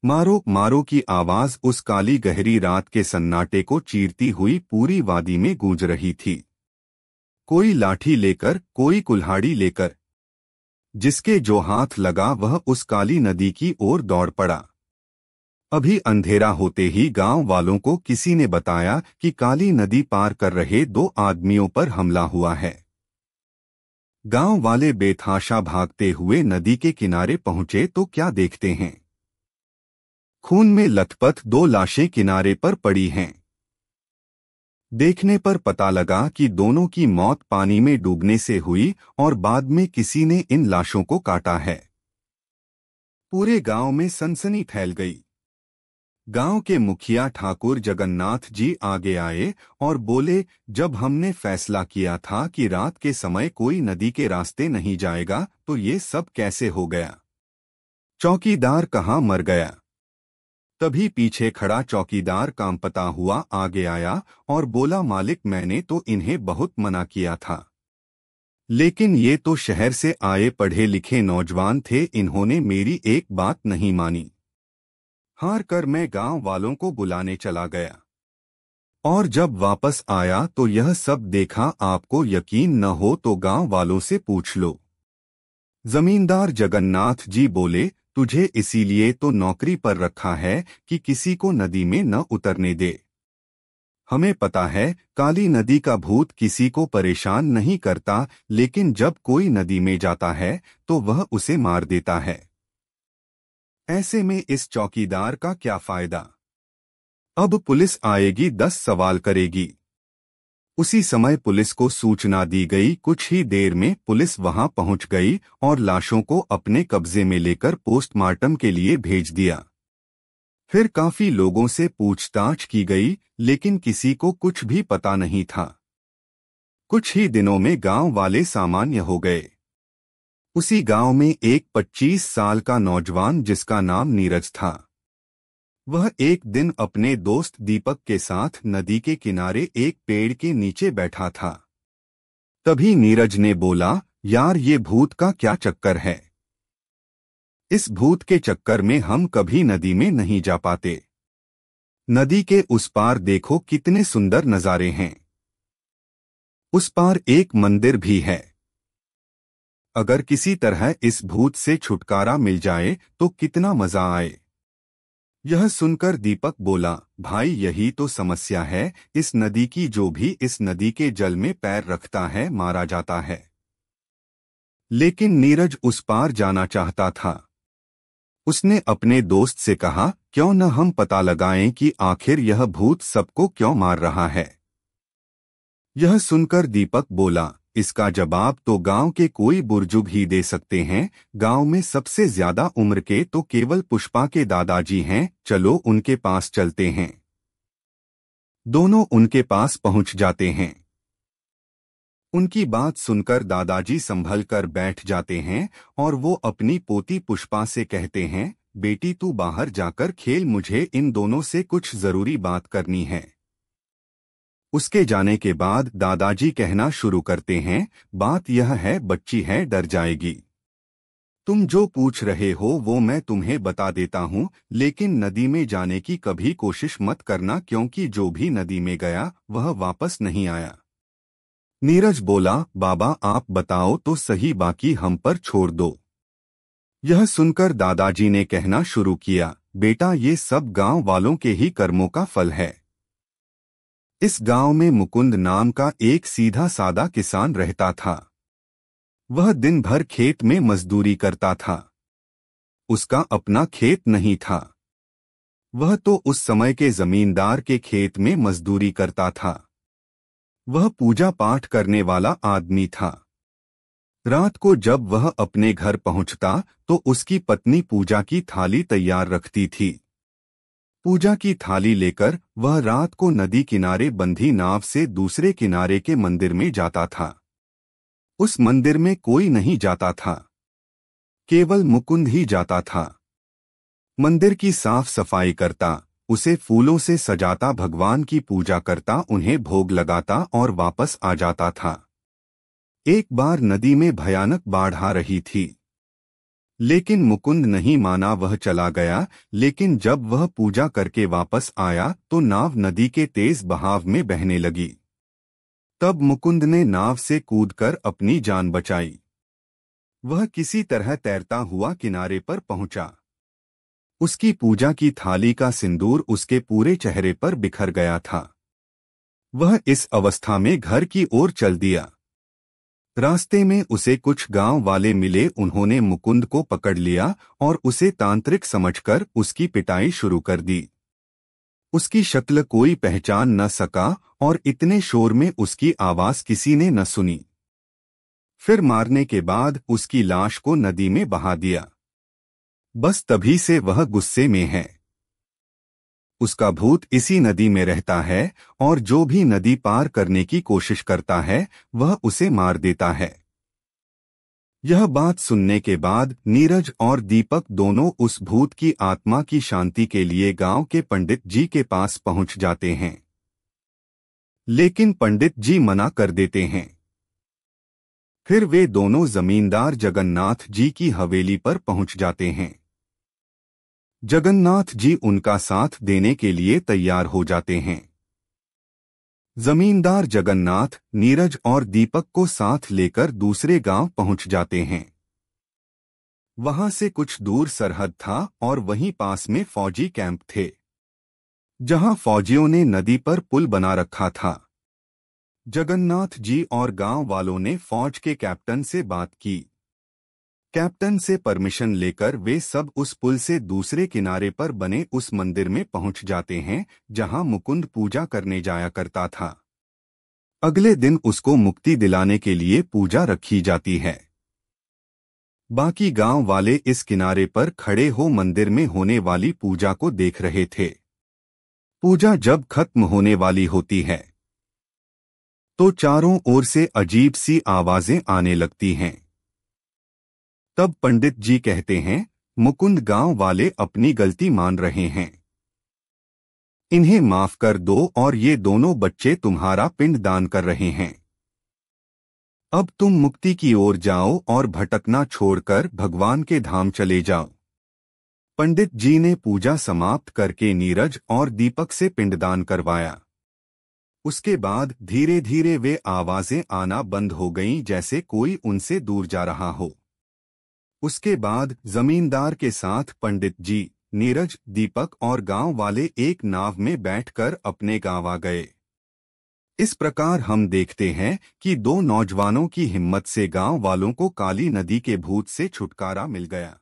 मारो मारो की आवाज उस काली गहरी रात के सन्नाटे को चीरती हुई पूरी वादी में गूंज रही थी। कोई लाठी लेकर, कोई कुल्हाड़ी लेकर। जिसके जो हाथ लगा वह उस काली नदी की ओर दौड़ पड़ा। अभी अंधेरा होते ही गांव वालों को किसी ने बताया कि काली नदी पार कर रहे दो आदमियों पर हमला हुआ है। गांव वाले बेतहाशा भागते हुए नदी के किनारे पहुंचे तो क्या देखते हैं, खून में लथपथ दो लाशें किनारे पर पड़ी हैं। देखने पर पता लगा कि दोनों की मौत पानी में डूबने से हुई और बाद में किसी ने इन लाशों को काटा है। पूरे गांव में सनसनी फैल गई। गांव के मुखिया ठाकुर जगन्नाथ जी आगे आए और बोले, जब हमने फैसला किया था कि रात के समय कोई नदी के रास्ते नहीं जाएगा तो ये सब कैसे हो गया? चौकीदार कहाँ मर गया? तभी पीछे खड़ा चौकीदार कांपता हुआ आगे आया और बोला, मालिक मैंने तो इन्हें बहुत मना किया था, लेकिन ये तो शहर से आए पढ़े लिखे नौजवान थे, इन्होंने मेरी एक बात नहीं मानी। हार कर मैं गांव वालों को बुलाने चला गया और जब वापस आया तो यह सब देखा। आपको यकीन न हो तो गांव वालों से पूछ लो। जमींदार जगन्नाथ जी बोले, तुझे इसीलिए तो नौकरी पर रखा है कि किसी को नदी में न उतरने दे। हमें पता है काली नदी का भूत किसी को परेशान नहीं करता, लेकिन जब कोई नदी में जाता है तो वह उसे मार देता है। ऐसे में इस चौकीदार का क्या फायदा? अब पुलिस आएगी, 10 सवाल करेगी। उसी समय पुलिस को सूचना दी गई। कुछ ही देर में पुलिस वहां पहुंच गई और लाशों को अपने कब्जे में लेकर पोस्टमार्टम के लिए भेज दिया। फिर काफी लोगों से पूछताछ की गई, लेकिन किसी को कुछ भी पता नहीं था। कुछ ही दिनों में गांव वाले सामान्य हो गए। उसी गांव में एक 25 साल का नौजवान जिसका नाम नीरज था, वह एक दिन अपने दोस्त दीपक के साथ नदी के किनारे एक पेड़ के नीचे बैठा था। तभी नीरज ने बोला, यार ये भूत का क्या चक्कर है? इस भूत के चक्कर में हम कभी नदी में नहीं जा पाते। नदी के उस पार देखो कितने सुंदर नजारे हैं। उस पार एक मंदिर भी है। अगर किसी तरह इस भूत से छुटकारा मिल जाए तो कितना मजा आए। यह सुनकर दीपक बोला, भाई यही तो समस्या है इस नदी की, जो भी इस नदी के जल में पैर रखता है मारा जाता है। लेकिन नीरज उस पार जाना चाहता था। उसने अपने दोस्त से कहा, क्यों न हम पता लगाएं कि आखिर यह भूत सबको क्यों मार रहा है। यह सुनकर दीपक बोला, इसका जवाब तो गांव के कोई बुजुर्ग ही दे सकते हैं। गांव में सबसे ज्यादा उम्र के तो केवल पुष्पा के दादाजी हैं, चलो उनके पास चलते हैं। दोनों उनके पास पहुंच जाते हैं। उनकी बात सुनकर दादाजी संभल कर बैठ जाते हैं और वो अपनी पोती पुष्पा से कहते हैं, बेटी तू बाहर जाकर खेल, मुझे इन दोनों से कुछ जरूरी बात करनी है। उसके जाने के बाद दादाजी कहना शुरू करते हैं, बात यह है, बच्ची है डर जाएगी। तुम जो पूछ रहे हो वो मैं तुम्हें बता देता हूँ, लेकिन नदी में जाने की कभी कोशिश मत करना, क्योंकि जो भी नदी में गया वह वापस नहीं आया। नीरज बोला, बाबा आप बताओ तो सही, बाकी हम पर छोड़ दो। यह सुनकर दादाजी ने कहना शुरू किया, बेटा ये सब गांव वालों के ही कर्मों का फल है। इस गांव में मुकुंद नाम का एक सीधा सादा किसान रहता था। वह दिन भर खेत में मजदूरी करता था। उसका अपना खेत नहीं था। वह तो उस समय के जमींदार के खेत में मजदूरी करता था। वह पूजा पाठ करने वाला आदमी था। रात को जब वह अपने घर पहुंचता तो उसकी पत्नी पूजा की थाली तैयार रखती थी। पूजा की थाली लेकर वह रात को नदी किनारे बंधी नाव से दूसरे किनारे के मंदिर में जाता था। उस मंदिर में कोई नहीं जाता था, केवल मुकुंद ही जाता था। मंदिर की साफ सफाई करता, उसे फूलों से सजाता, भगवान की पूजा करता, उन्हें भोग लगाता और वापस आ जाता था। एक बार नदी में भयानक बाढ़ आ रही थी। लेकिन मुकुंद नहीं माना, वह चला गया। लेकिन जब वह पूजा करके वापस आया तो नाव नदी के तेज बहाव में बहने लगी। तब मुकुंद ने नाव से कूदकर अपनी जान बचाई। वह किसी तरह तैरता हुआ किनारे पर पहुंचा। उसकी पूजा की थाली का सिंदूर उसके पूरे चेहरे पर बिखर गया था। वह इस अवस्था में घर की ओर चल दिया। रास्ते में उसे कुछ गांव वाले मिले। उन्होंने मुकुंद को पकड़ लिया और उसे तांत्रिक समझकर उसकी पिटाई शुरू कर दी। उसकी शक्ल कोई पहचान न सका और इतने शोर में उसकी आवाज किसी ने न सुनी। फिर मारने के बाद उसकी लाश को नदी में बहा दिया। बस तभी से वह गुस्से में है। उसका भूत इसी नदी में रहता है और जो भी नदी पार करने की कोशिश करता है वह उसे मार देता है। यह बात सुनने के बाद नीरज और दीपक दोनों उस भूत की आत्मा की शांति के लिए गांव के पंडित जी के पास पहुंच जाते हैं। लेकिन पंडित जी मना कर देते हैं। फिर वे दोनों जमींदार जगन्नाथ जी की हवेली पर पहुंच जाते हैं। जगन्नाथ जी उनका साथ देने के लिए तैयार हो जाते हैं। जमींदार जगन्नाथ नीरज और दीपक को साथ लेकर दूसरे गांव पहुंच जाते हैं। वहां से कुछ दूर सरहद था और वहीं पास में फौजी कैंप थे, जहां फौजियों ने नदी पर पुल बना रखा था। जगन्नाथ जी और गांव वालों ने फौज के कैप्टन से बात की। कैप्टन से परमिशन लेकर वे सब उस पुल से दूसरे किनारे पर बने उस मंदिर में पहुंच जाते हैं जहां मुकुंद पूजा करने जाया करता था। अगले दिन उसको मुक्ति दिलाने के लिए पूजा रखी जाती है। बाकी गांव वाले इस किनारे पर खड़े हो मंदिर में होने वाली पूजा को देख रहे थे। पूजा जब खत्म होने वाली होती है तो चारों ओर से अजीब सी आवाजें आने लगती हैं। तब पंडित जी कहते हैं, मुकुंद गांव वाले अपनी गलती मान रहे हैं, इन्हें माफ कर दो और ये दोनों बच्चे तुम्हारा पिंड दान कर रहे हैं। अब तुम मुक्ति की ओर जाओ और भटकना छोड़कर भगवान के धाम चले जाओ। पंडित जी ने पूजा समाप्त करके नीरज और दीपक से पिंडदान करवाया। उसके बाद धीरे धीरे वे आवाजें आना बंद हो गईं, जैसे कोई उनसे दूर जा रहा हो। उसके बाद जमींदार के साथ पंडित जी, नीरज, दीपक और गांव वाले एक नाव में बैठकर अपने गांव आ गए। इस प्रकार हम देखते हैं कि दो नौजवानों की हिम्मत से गांव वालों को काली नदी के भूत से छुटकारा मिल गया।